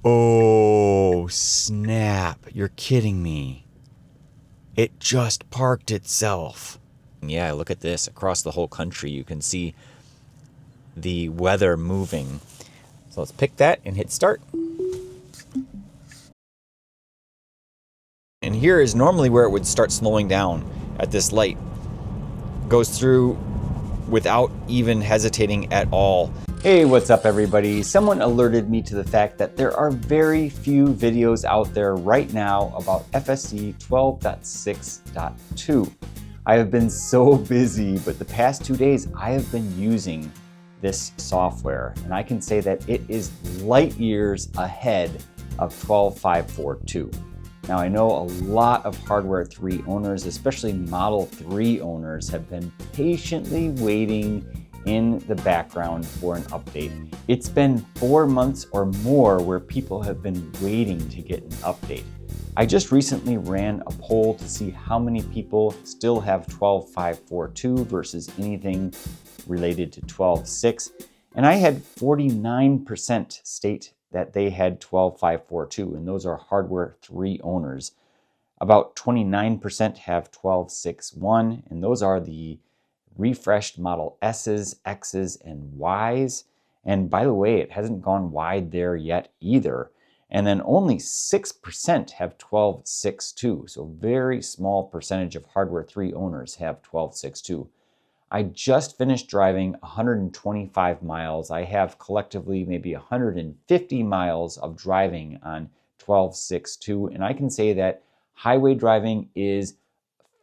Oh, snap. You're kidding me. It just parked itself. Yeah, look at this. Across the whole country, you can see the weather moving. So let's pick that and hit start. And here is normally where it would start slowing down at this light. Goes through without even hesitating at all. Hey, what's up everybody? Someone alerted me to the fact that there are very few videos out there right now about FSD 12.6.2. I have been so busy, but the past 2 days I have been using this software, and I can say that it is light years ahead of 12.5.4.2. Now I know a lot of Hardware 3 owners, especially Model 3 owners, have been patiently waiting in the background for an update. It's been 4 months or more where people have been waiting to get an update. I just recently ran a poll to see how many people still have 12.5.4.2 versus anything related to 12.6, and I had 49% state that they had 12.5.4.2, and those are Hardware 3 owners. About 29% have 12.6.1, and those are the refreshed Model S's, X's, and Y's. And by the way, it hasn't gone wide there yet either. And then only 6% have 12.6.2, so very small percentage of Hardware 3 owners have 12.6.2. I just finished driving 125 miles. I have collectively maybe 150 miles of driving on 12.6.2, and I can say that highway driving is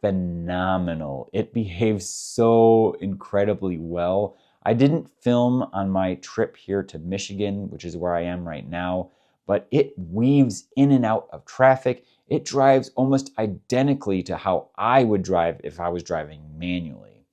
phenomenal. It behaves so incredibly well. I didn't film on my trip here to Michigan, which is where I am right now, but it weaves in and out of traffic. It drives almost identically to how I would drive if I was driving manually.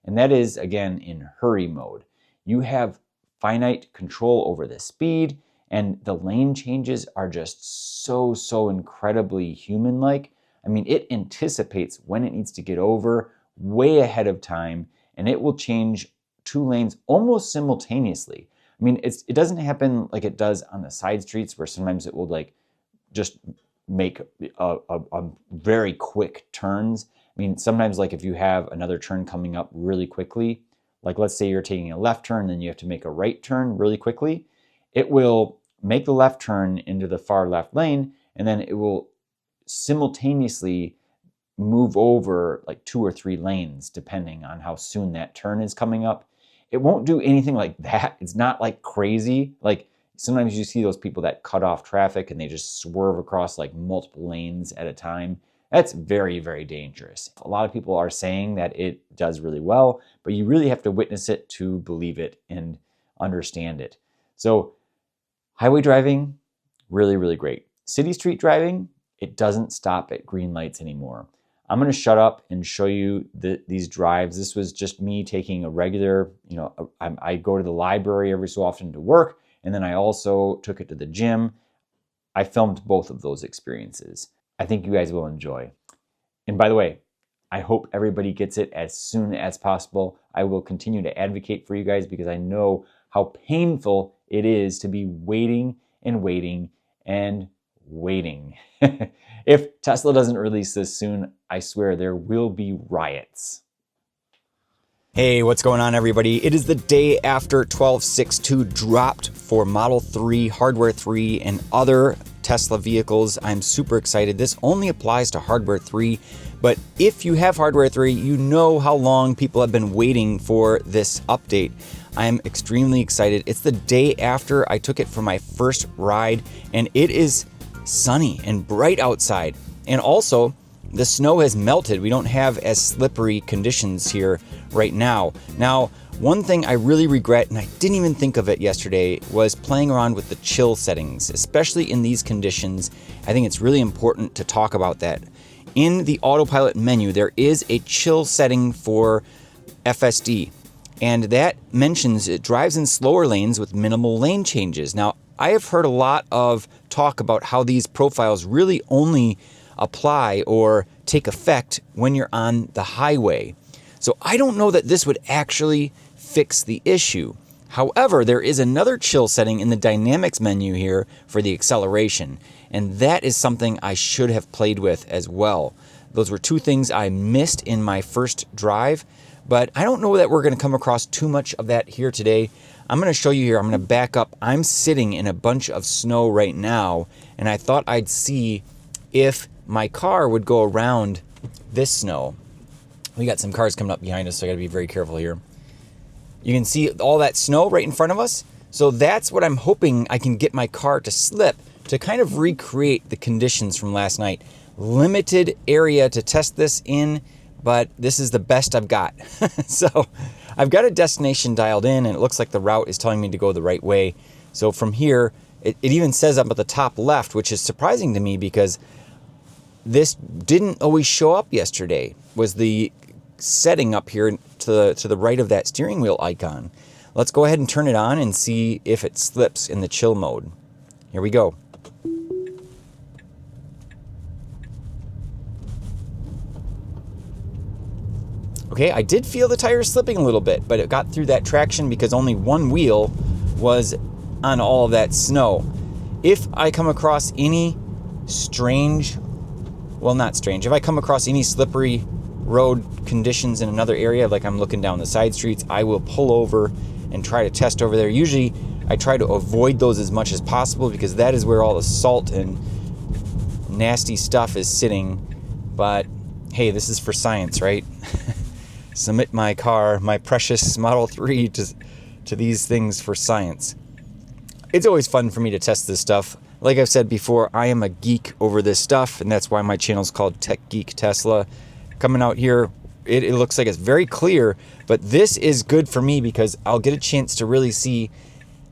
And that is, again, in hurry mode. You have finite control over the speed, and the lane changes are just so incredibly human-like. I mean, it anticipates when it needs to get over way ahead of time, and it will change 2 lanes almost simultaneously. I mean, it doesn't happen like it does on the side streets where sometimes it will like just make a very quick turns. I mean, sometimes like if you have another turn coming up really quickly, like let's say you're taking a left turn, then you have to make a right turn really quickly, it will make the left turn into the far left lane, and then it will simultaneously move over like 2 or 3 lanes depending on how soon that turn is coming up. It won't do anything like that. It's not like crazy. Like sometimes you see those people that cut off traffic and they just swerve across like multiple lanes at a time. That's very dangerous. A lot of people are saying that it does really well, but you really have to witness it to believe it and understand it. So highway driving, really great. City street driving, it doesn't stop at green lights anymore. I'm going to shut up and show you these drives. This was just me taking a regular, I go to the library every so often to work, and then I also took it to the gym. I filmed both of those experiences. I think you guys will enjoy. And by the way, I hope everybody gets it as soon as possible. I will continue to advocate for you guys because I know how painful it is to be waiting and waiting and waiting. If Tesla doesn't release this soon, I swear there will be riots. Hey, what's going on everybody? It is the day after 12.6.2 dropped for Model 3, Hardware 3, and other Tesla vehicles. I'm super excited. This only applies to Hardware 3, but if you have Hardware 3, you know how long people have been waiting for this update. I'm extremely excited. It's the day after I took it for my first ride, and it is sunny and bright outside. And also, the snow has melted. We don't have as slippery conditions here right now. Now, one thing I really regret, and I didn't even think of it yesterday, was playing around with the chill settings, especially in these conditions. I think it's really important to talk about that. In the autopilot menu, there is a chill setting for FSD, and that mentions it drives in slower lanes with minimal lane changes. Now, I have heard a lot of talk about how these profiles really only apply or take effect when you're on the highway. So I don't know that this would actually fix the issue. However, there is another chill setting in the dynamics menu here for the acceleration, and that is something I should have played with as well. Those were two things I missed in my first drive, but I don't know that we're going to come across too much of that here today. I'm going to show you here. I'm going to back up. I'm sitting in a bunch of snow right now, and I thought I'd see if my car would go around this snow. We got some cars coming up behind us, so I got to be very careful here. You can see all that snow right in front of us. So that's what I'm hoping I can get my car to slip to kind of recreate the conditions from last night. Limited area to test this in, but this is the best I've got. So I've got a destination dialed in, and it looks like the route is telling me to go the right way. So from here, it even says up at the top left, which is surprising to me because this didn't always show up yesterday, was the setting up here to the right of that steering wheel icon. Let's go ahead and turn it on and see if it slips in the chill mode. Here we go. Okay, I did feel the tires slipping a little bit, but it got through that traction because only one wheel was on all of that snow. If I come across any if I come across any slippery road conditions in another area, like I'm looking down the side streets, I will pull over and try to test over there. Usually I try to avoid those as much as possible because that is where all the salt and nasty stuff is sitting. But hey, this is for science, right? Submit my car, my precious Model 3 to these things for science. It's always fun for me to test this stuff. Like I've said before, I am a geek over this stuff, and that's why my channel is called TechGeek Tesla. Coming out here, it looks like it's very clear, but this is good for me because I'll get a chance to really see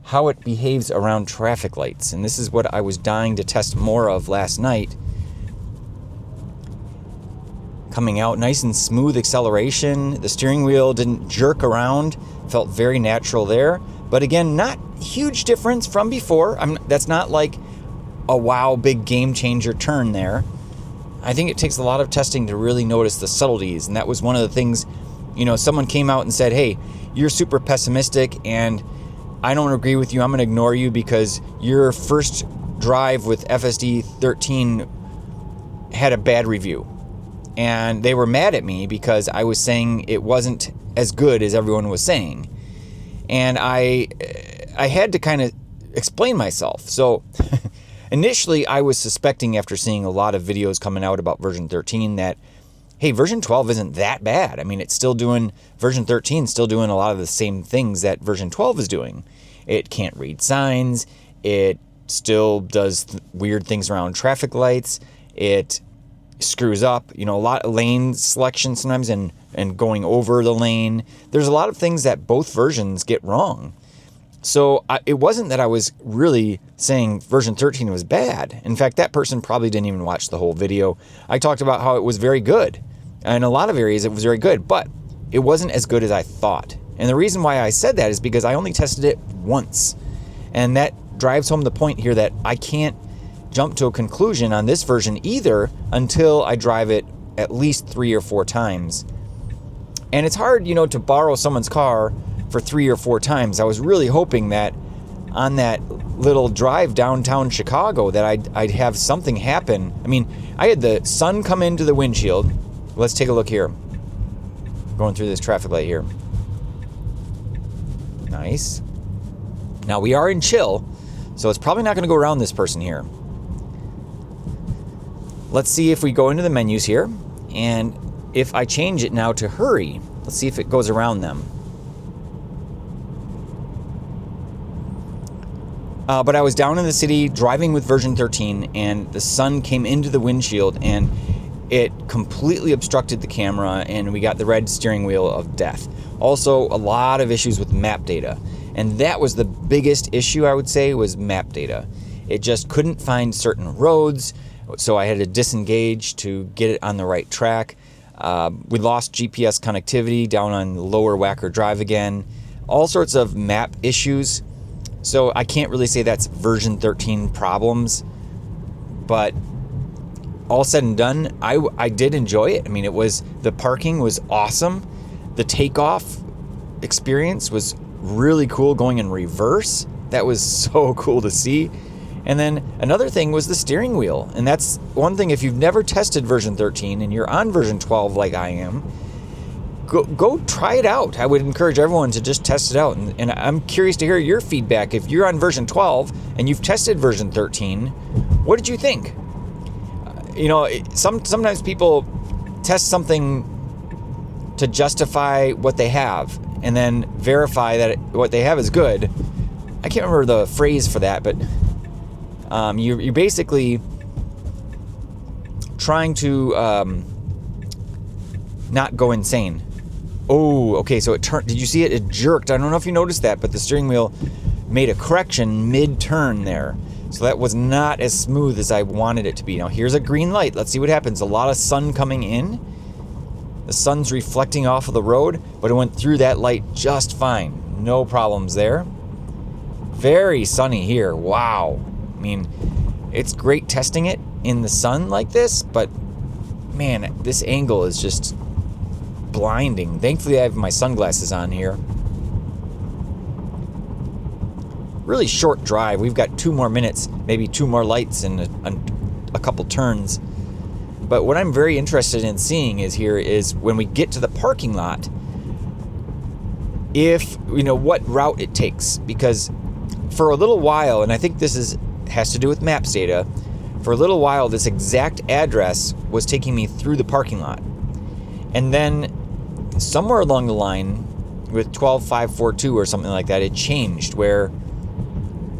how it behaves around traffic lights. And this is what I was dying to test more of last night. Coming out nice and smooth acceleration. The steering wheel didn't jerk around, felt very natural there. But again, not huge difference from before. That's not like a wow, big game changer turn there. I think it takes a lot of testing to really notice the subtleties. And that was one of the things, someone came out and said, hey, you're super pessimistic and I don't agree with you. I'm going to ignore you because your first drive with FSD 13 had a bad review. And they were mad at me because I was saying it wasn't as good as everyone was saying. And I had to kind of explain myself. So initially I was suspecting, after seeing a lot of videos coming out about version 13, that, hey, version 12 isn't that bad. I mean, version 13 is still doing a lot of the same things that version 12 is doing. It can't read signs. It still does weird things around traffic lights. It screws up, a lot of lane selection sometimes and going over the lane. There's a lot of things that both versions get wrong. So it wasn't that I was really saying version 13 was bad. In fact, that person probably didn't even watch the whole video. I talked about how it was very good. In a lot of areas, it was very good, but it wasn't as good as I thought. And the reason why I said that is because I only tested it once. And that drives home the point here that I can't jump to a conclusion on this version either until I drive it at least 3 or 4 times. And it's hard, to borrow someone's car for 3 or 4 times. I was really hoping that on that little drive downtown Chicago that I'd have something happen. I mean, I had the sun come into the windshield. Let's take a look here. Going through this traffic light here. Nice. Now we are in chill, so it's probably not going to go around this person here. Let's see if we go into the menus here, and if I change it now to hurry, let's see if it goes around them. But I was down in the city driving with version 13, and the sun came into the windshield, and it completely obstructed the camera, and we got the red steering wheel of death. Also, a lot of issues with map data, and that was the biggest issue, I would say, was map data. It just couldn't find certain roads, so I had to disengage to get it on the right track. We lost GPS connectivity down on Lower Wacker Drive again. All sorts of map issues. So I can't really say that's version 13 problems, but all said and done, I did enjoy it. I mean, the parking was awesome. The takeoff experience was really cool going in reverse. That was so cool to see. And then another thing was the steering wheel. And that's one thing, if you've never tested version 13 and you're on version 12 like I am, go try it out. I would encourage everyone to just test it out. And I'm curious to hear your feedback. If you're on version 12 and you've tested version 13, what did you think? Sometimes people test something to justify what they have and then verify that what they have is good. I can't remember the phrase for that, but you're basically trying to not go insane. Oh, okay, so it turned. Did you see it? It jerked. I don't know if you noticed that, but the steering wheel made a correction mid-turn there. So that was not as smooth as I wanted it to be. Now here's a green light. Let's see what happens. A lot of sun coming in. The sun's reflecting off of the road, but it went through that light just fine. No problems there. Very sunny here. Wow. I mean, it's great testing it in the sun like this, but man, this angle is just blinding. Thankfully, I have my sunglasses on here. Really short drive. We've got 2 more minutes, maybe 2 more lights and a couple turns. But what I'm very interested in seeing is when we get to the parking lot, what route it takes. Because for a little while, and I think this has to do with maps data, for a little while this exact address was taking me through the parking lot. And then somewhere along the line with 12.5.4.2 or something like that, it changed where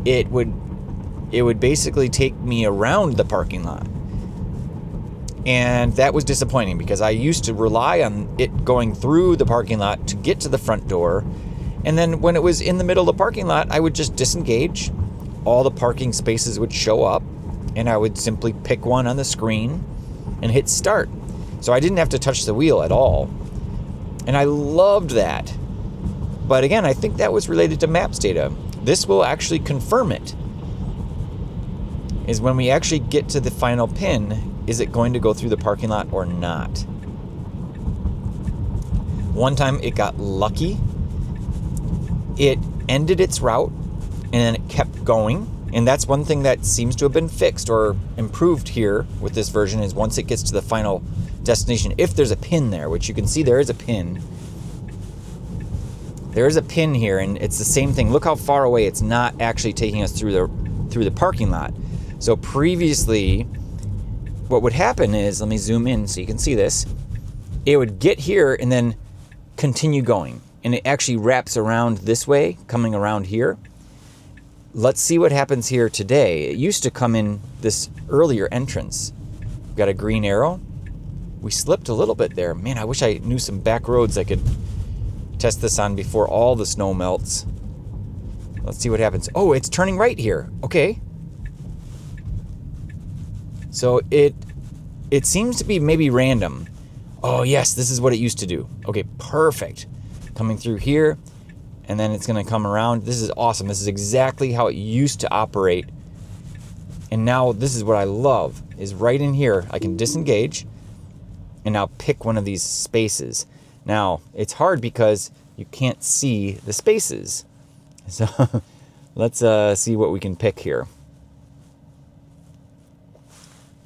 it would basically take me around the parking lot. And that was disappointing because I used to rely on it going through the parking lot to get to the front door. And then when it was in the middle of the parking lot, I would just disengage. All the parking spaces would show up and I would simply pick one on the screen and hit start. So I didn't have to touch the wheel at all. And I loved that. But again, I think that was related to maps data. This will actually confirm it. Is when we actually get to the final pin, is it going to go through the parking lot or not? One time it got lucky. It ended its route and then it kept going. And that's one thing that seems to have been fixed or improved here with this version, is once it gets to the final destination, if there's a pin there, which you can see there is a pin. There is a pin here, and it's the same thing. Look how far away it's not actually taking us through the parking lot. So previously, what would happen is, let me zoom in so you can see this. It would get here and then continue going. And it actually wraps around this way, coming around here. Let's see what happens here today. It used to come in this earlier entrance. We've got a green arrow. We slipped a little bit there. Man, I wish I knew some back roads I could test this on before all the snow melts. Let's see what happens. Oh, it's turning right here. Okay. So it seems to be maybe random. Oh yes, this is what it used to do. Okay, perfect. Coming through here, and then it's gonna come around. This is awesome. This is exactly how it used to operate. And now this is what I love, is right in here, I can disengage and now pick one of these spaces. Now, it's hard because you can't see the spaces. So let's see what we can pick here.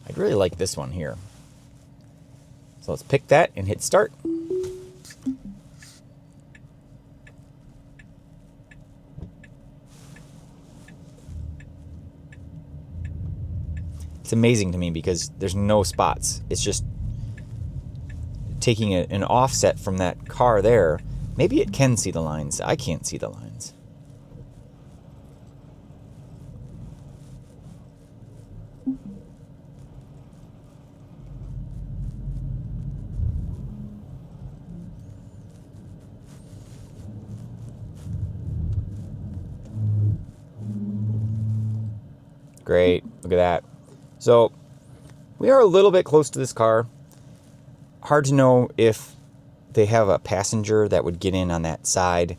I'd really like this one here. So let's pick that and hit start. It's amazing to me because there's no spots. It's just taking an offset from that car there. Maybe it can see the lines. I can't see the lines. Great, look at that. So we are a little bit close to this car. Hard to know if they have a passenger that would get in on that side,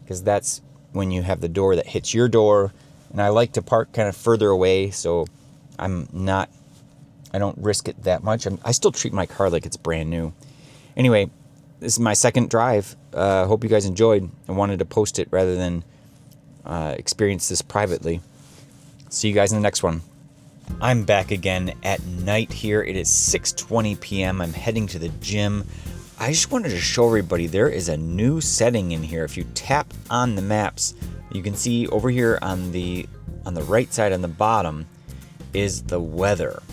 because that's when you have the door that hits your door. And I like to park kind of further away, so I don't risk it that much. I still treat my car like it's brand new. Anyway, this is my second drive. Hope you guys enjoyed. I wanted to post it rather than experience this privately. See you guys in the next one. I'm back again at night here. It is 6:20 p.m. I'm heading to the gym. I just wanted to show everybody there is a new setting in here. If you tap on the maps, you can see over here on the right side on the bottom is the weather.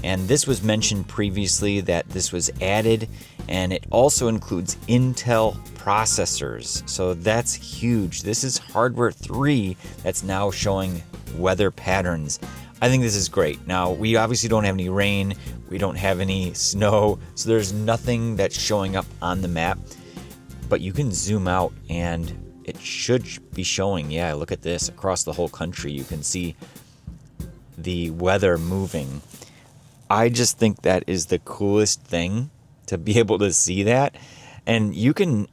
And this was mentioned previously that this was added, and it also includes Intel processors. So that's huge. This is hardware 3 that's now showing weather patterns. I think this is great. Now, we obviously don't have any rain, we don't have any snow, so there's nothing that's showing up on the map, but you can zoom out and it should be showing, yeah, look at this, across the whole country. You can see the weather moving. I just think that is the coolest thing, to be able to see that. And you can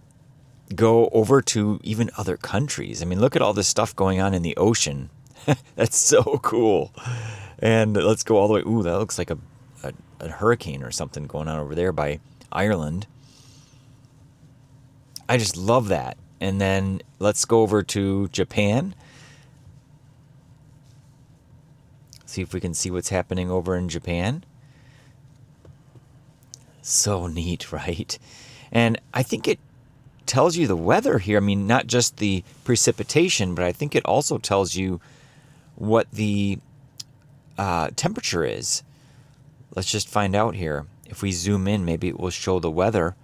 go over to even other countries. I mean, look at all this stuff going on in the ocean. That's so cool. And let's go all the way. Ooh, that looks like a hurricane or something going on over there by Ireland. I just love that. And then let's go over to Japan. See if we can see what's happening over in Japan. So neat, right? And I think it tells you the weather here. I mean, not just the precipitation, but I think it also tells you what the temperature is. Let's just find out here. If we zoom in, maybe it will show the weather.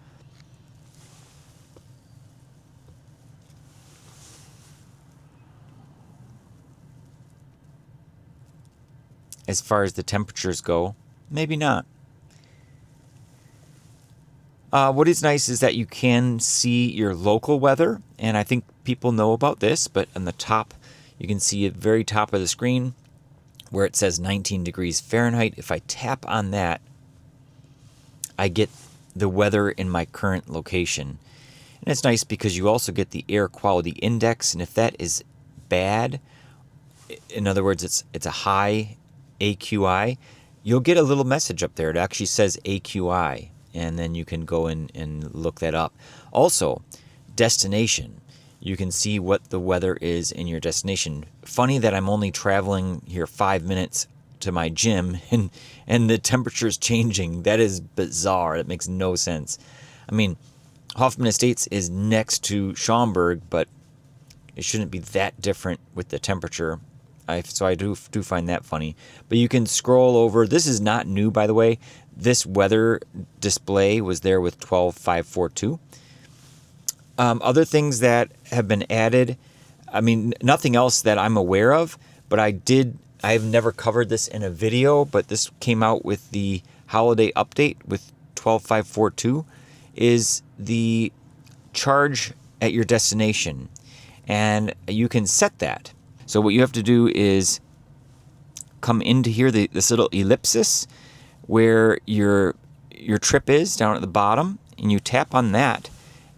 As far as the temperatures go, maybe not. What is nice is that you can see your local weather, and I think people know about this, but on the top, you can see at the very top of the screen where it says 19 degrees Fahrenheit. If I tap on that, I get the weather in my current location. And it's nice because you also get the air quality index, and if that is bad, in other words, it's a high AQI, you'll get a little message up there. It actually says AQI, and then you can go in and look that up. Also, destination. You can see what the weather is in your destination. Funny that I'm only traveling here 5 minutes to my gym, and the temperature is changing. That is bizarre. That makes no sense. I mean, Hoffman Estates is next to Schaumburg, but it shouldn't be that different with the temperature. So I do find that funny. But you can scroll over. This is not new, by the way. This weather display was there with 12.5.4.2. Other things that have been added, I mean, nothing else that I'm aware of, but I've never covered this in a video, but this came out with the holiday update with 12.5.4.2, is the charge at your destination. And you can set that. So what you have to do is come into here, this little ellipsis where your trip is down at the bottom, and you tap on that,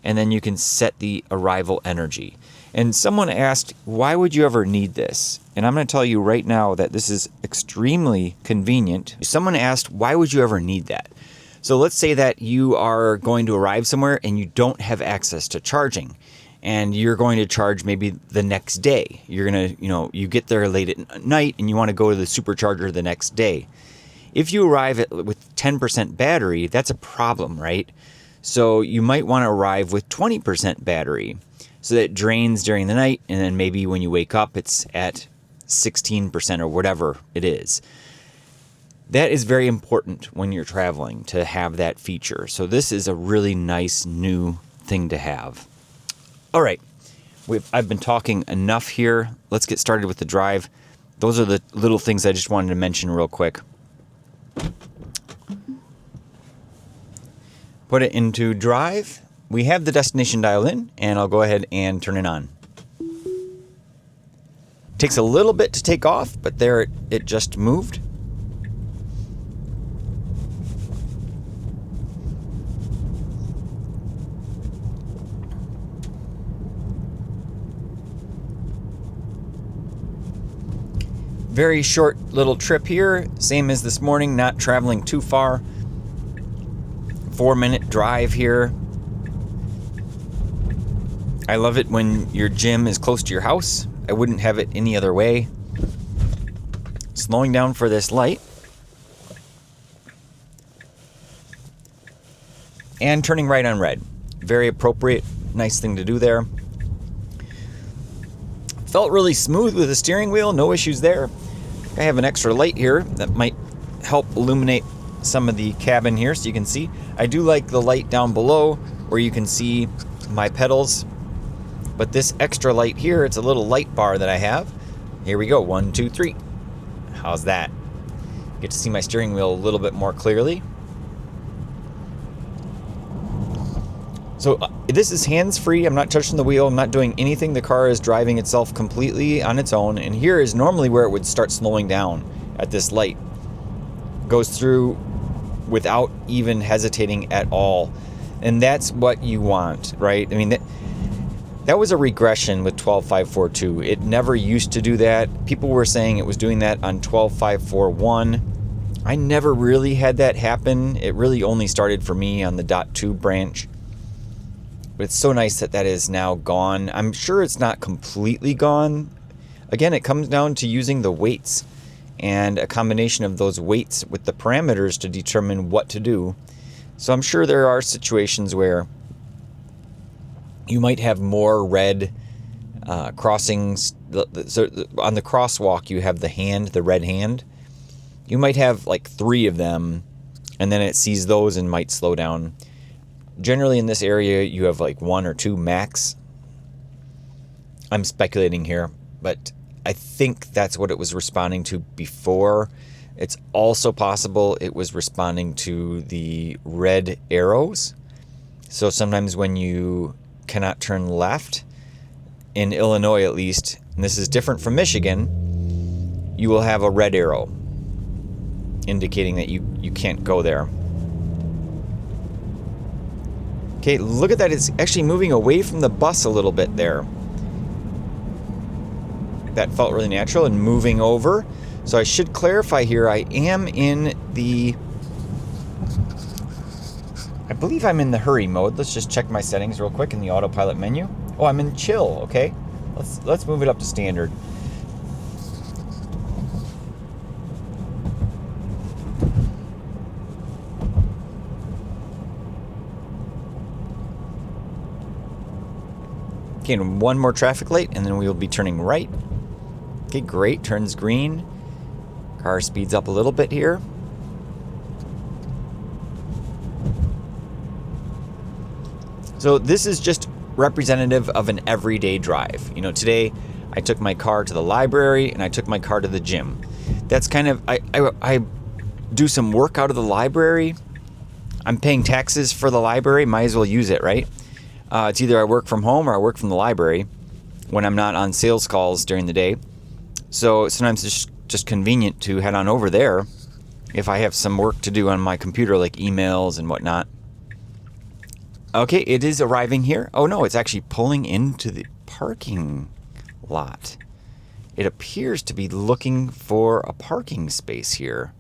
and then you can set the arrival energy. And someone asked, why would you ever need this? And I'm going to tell you right now that this is extremely convenient. Someone asked, why would you ever need that? So let's say that you are going to arrive somewhere and you don't have access to charging, and you're going to charge maybe the next day. You're going to, you get there late at night and you want to go to the supercharger the next day. If you arrive with 10% battery, that's a problem, right? So you might want to arrive with 20% battery so that it drains during the night, and then maybe when you wake up, it's at 16% or whatever it is. That is very important when you're traveling, to have that feature. So this is a really nice new thing to have. All right, I've been talking enough here. Let's get started with the drive. Those are the little things I just wanted to mention real quick. Put it into drive. We have the destination dialed in, and I'll go ahead and turn it on. Takes a little bit to take off, but there it just moved. Very short little trip here, same as this morning, not traveling too far. 4-minute drive here. I love it when your gym is close to your house. I wouldn't have it any other way. Slowing down for this light. And turning right on red. Very appropriate. Nice thing to do there. Felt really smooth with the steering wheel. No issues there. I have an extra light here that might help illuminate some of the cabin here so you can see. I do like the light down below where you can see my pedals. But this extra light here, it's a little light bar that I have. Here we go. 1, 2, 3. How's that? Get to see my steering wheel a little bit more clearly. So this is hands-free. I'm not touching the wheel. I'm not doing anything. The car is driving itself completely on its own. And here is normally where it would start slowing down at this light. Goes through without even hesitating at all. And that's what you want, right? I mean, that was a regression with 12.5.4.2. It never used to do that. People were saying it was doing that on 12.5.4.1. I never really had that happen. It really only started for me on the .2 branch. But it's so nice that that is now gone. I'm sure it's not completely gone. Again, it comes down to using the weights and a combination of those weights with the parameters to determine what to do. So I'm sure there are situations where you might have more red crossings. So on the crosswalk, you have the red hand. You might have like 3 of them, and then it sees those and might slow down. Generally in this area, you have like 1 or 2 max. I'm speculating here, but I think that's what it was responding to before. It's also possible it was responding to the red arrows. So sometimes when you cannot turn left, in Illinois at least, and this is different from Michigan, you will have a red arrow indicating that you can't go there. Okay, look at that. It's actually moving away from the bus a little bit there. That felt really natural, and moving over. So I should clarify here, I am in the... I believe I'm in the hurry mode. Let's just check my settings real quick in the autopilot menu. Oh, I'm in chill, okay. Let's move it up to standard. Okay, and one more traffic light, and then we will be turning right. Okay, great. Turns green. Car speeds up a little bit here. So this is just representative of an everyday drive. You know, today I took my car to the library and I took my car to the gym. That's kind of, I do some work out of the library. I'm paying taxes for the library. Might as well use it, right? It's either I work from home or I work from the library when I'm not on sales calls during the day. So sometimes it's just convenient to head on over there if I have some work to do on my computer, like emails and whatnot. Okay, it is arriving here. Oh no, it's actually pulling into the parking lot. It appears to be looking for a parking space here.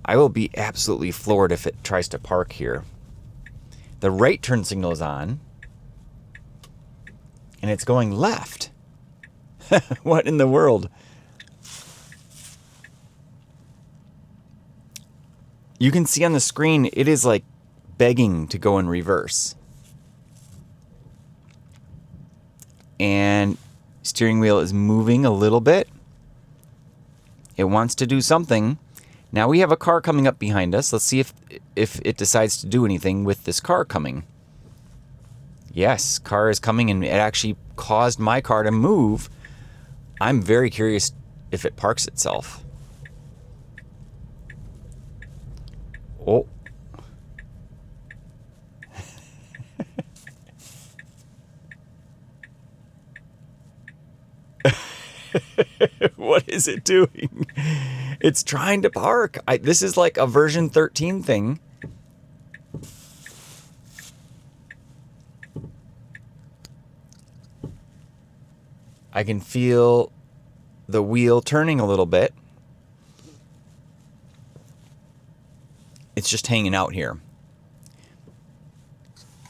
I will be absolutely floored if it tries to park here. The right turn signal is on. And it's going left. What in the world? You can see on the screen, it is like begging to go in reverse. And steering wheel is moving a little bit. It wants to do something. Now we have a car coming up behind us. Let's see if it decides to do anything with this car coming. Yes, car is coming, and it actually caused my car to move. I'm very curious if it parks itself. Oh. What is it doing? It's trying to park. This is like a version 13 thing. I can feel the wheel turning a little bit. It's just hanging out here.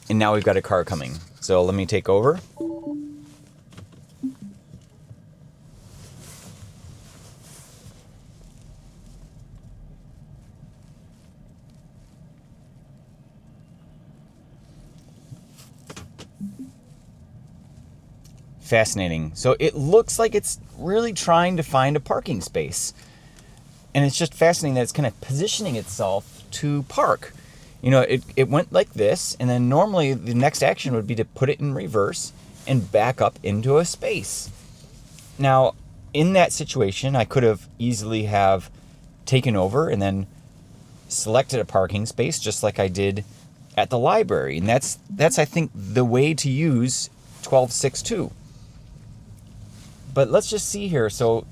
And now we've got a car coming. So let me take over. Fascinating. So it looks like it's really trying to find a parking space. And it's just fascinating that it's kind of positioning itself to park. You know, it went like this, and then normally the next action would be to put it in reverse and back up into a space. Now, in that situation, I could have easily have taken over and then selected a parking space just like I did at the library. And that's I think the way to use 12.6.2. But let's just see here. So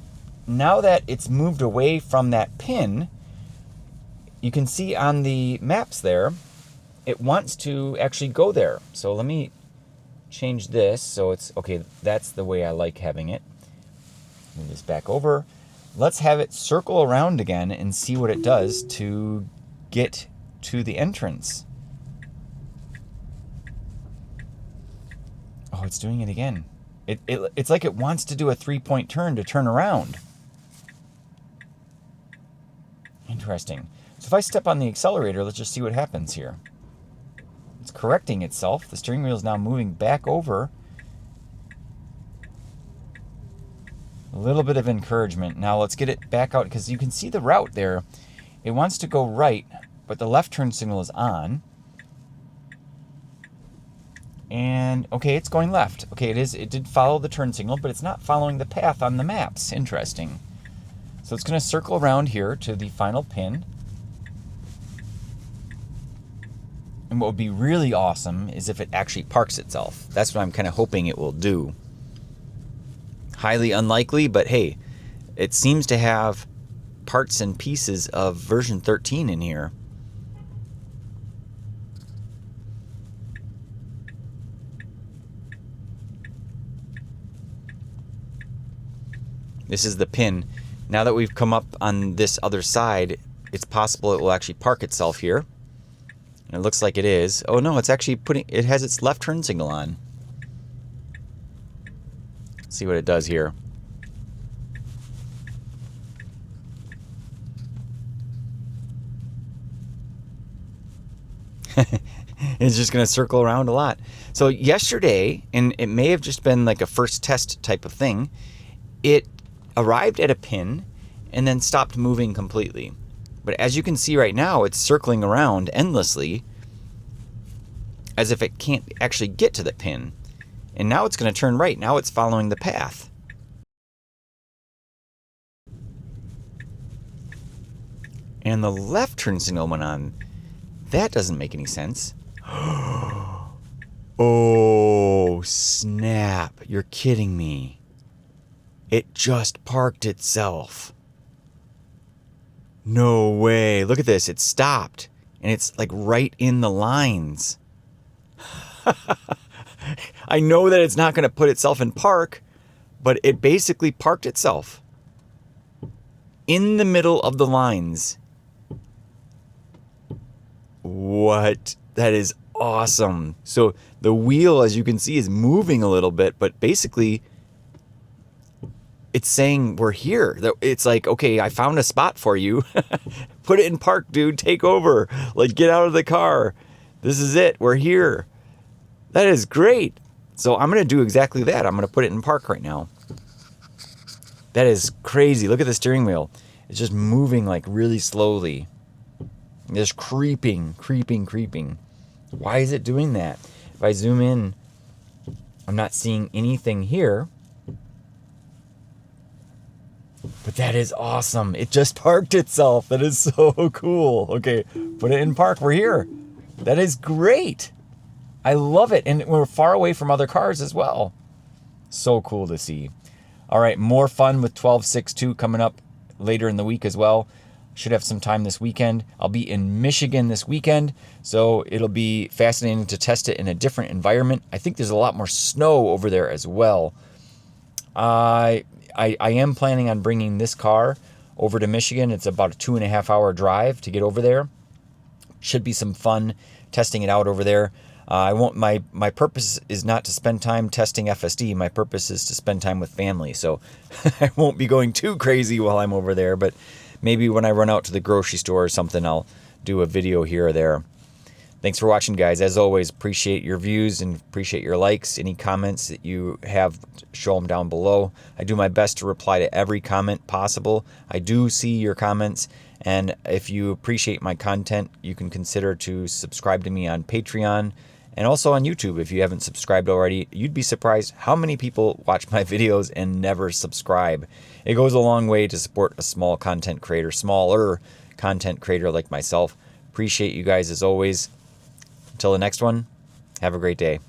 now that it's moved away from that pin, you can see on the maps there, it wants to actually go there. So let me change this so it's, okay, that's the way I like having it. Move this back over. Let's have it circle around again and see what it does to get to the entrance. Oh, it's doing it again. It's like it wants to do a 3-point turn to turn around. Interesting. So if I step on the accelerator, let's just see what happens here. It's correcting itself. The steering wheel is now moving back over. A little bit of encouragement. Now let's get it back out because you can see the route there. It wants to go right, but the left turn signal is on. And okay, it's going left. Okay, it did follow the turn signal, but it's not following the path on the maps. Interesting. So it's going to circle around here to the final pin. And what would be really awesome is if it actually parks itself. That's what I'm kind of hoping it will do. Highly unlikely, but hey, it seems to have parts and pieces of version 13 in here. This is the pin. Now that we've come up on this other side, it's possible it will actually park itself here. And it looks like it is. Oh no, it's actually it has its left turn signal on. Let's see what it does here. It's just going to circle around a lot. So yesterday, and it may have just been like a first test type of thing, it arrived at a pin and then stopped moving completely. But as you can see right now, it's circling around endlessly as if it can't actually get to the pin. And now it's going to turn right. Now it's following the path. And the left turn signal went on. That doesn't make any sense. Oh, snap. You're kidding me. It just parked itself. No way. Look at this. It stopped. And it's like right in the lines. I know that it's not going to put itself in park, but it basically parked itself in the middle of the lines. What? That is awesome. So the wheel, as you can see, is moving a little bit, but basically it's saying we're here. It's like, okay, I found a spot for you. Put it in park, dude. Take over. Like, get out of the car. This is it. We're here. That is great. So I'm going to do exactly that. I'm going to put it in park right now. That is crazy. Look at the steering wheel. It's just moving like really slowly. Just creeping. Why is it doing that? If I zoom in, I'm not seeing anything here. But that is awesome. It just parked itself. That is so cool. Okay, put it in park. We're here. That is great. I love it. And we're far away from other cars as well. So cool to see. All right, more fun with 12.6.2 coming up later in the week as well. Should have some time this weekend. I'll be in Michigan this weekend, so it'll be fascinating to test it in a different environment. I think there's a lot more snow over there as well. I am planning on bringing this car over to Michigan. It's about a 2.5-hour drive to get over there. Should be some fun testing it out over there. My purpose is not to spend time testing FSD. My purpose is to spend time with family. So I won't be going too crazy while I'm over there, but maybe when I run out to the grocery store or something, I'll do a video here or there. Thanks for watching, guys. As always, appreciate your views and appreciate your likes. Any comments that you have, show them down below. I do my best to reply to every comment possible. I do see your comments, and if you appreciate my content, you can consider to subscribe to me on Patreon and also on YouTube. If you haven't subscribed already, you'd be surprised how many people watch my videos and never subscribe. It goes a long way to support a small content creator, smaller content creator like myself. Appreciate you guys as always. Until the next one, have a great day.